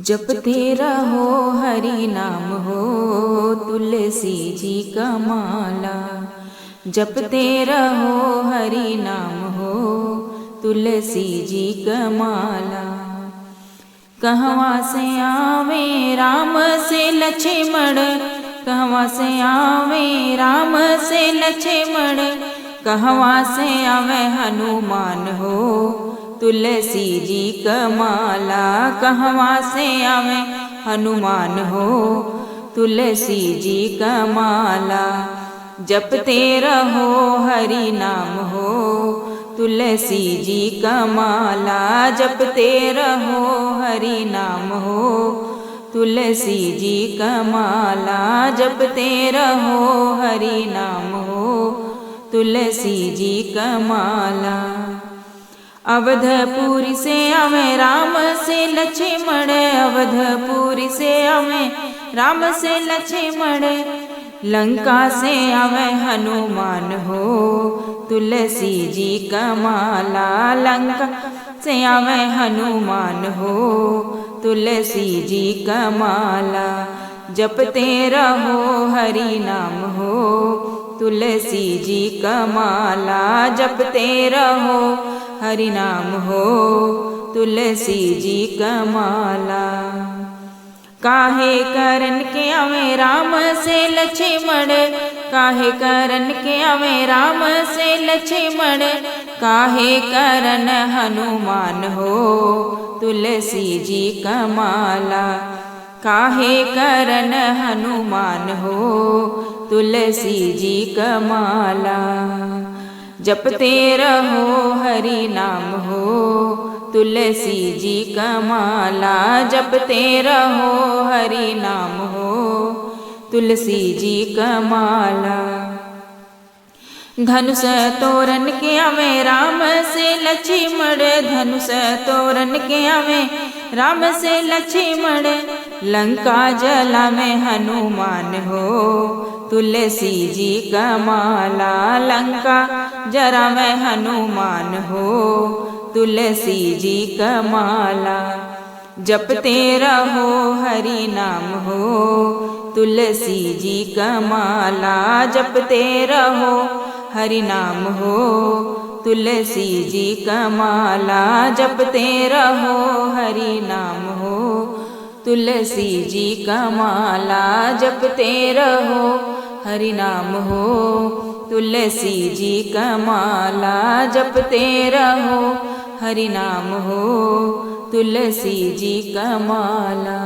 जपते रहो हरि नाम हो तुलसी जी का माला। जपते रहो हरि नाम हो तुलसी जी का माला। कहवा से आवे राम से लक्ष्मण, कहवा से आवे राम से लक्ष्मण, कहवा से आवे हनुमान हो तुलसी जी का माला। कहवा से आवे हनुमान हो तुलसी जी का माला। जपते रहो हरि नाम हो तुलसी जी का माला। जपते रहो हरि नाम हो तुलसी जी का माला। जपते रहो हरि नाम हो तुलसी जी का माला। अवधपुरी से आवे राम से लक्ष्मण, अवधपुरी से आवे राम से लक्ष्मण, लंका से आवे हनुमान हो तुलसी जी का माला। लंका से आवे हनुमान हो तुलसी जी का माला। जपते रहो हरि नाम हो तुलसी जी का माला। जपते रहो हरि नाम हो तुलसी जी का माला। काहे करन के आवे राम से लक्ष्मण, काहे करन के आवे राम से लक्ष्मण, काहे करन हनुमान हो तुलसी जी का माला। काहे करन हनुमान हो तुलसी जी का माला। जपते रहो हरि नाम हो तुलसी जी का माला। जपते रहो हरि नाम हो तुलसी जी का माला। धनुष तोरन के आवे राम से लक्ष्मण, धनुष तोरन के आवे राम से लक्ष्मण, लंका जला में हनुमान हो तुलसी जी का माला। लंका जरा में हनुमान हो तुलसी जी का माला। जपते रहो हरि नाम हो तुलसी जी का माला। जपते रहो हरि नाम हो तुलसी जी का माला। जपते रहो हरि नाम हो तुलसी जी का माला। जपते रहो हरि नाम हो तुलसी जी का माला। जपते रहो हरि नाम हो तुलसी जी का माला।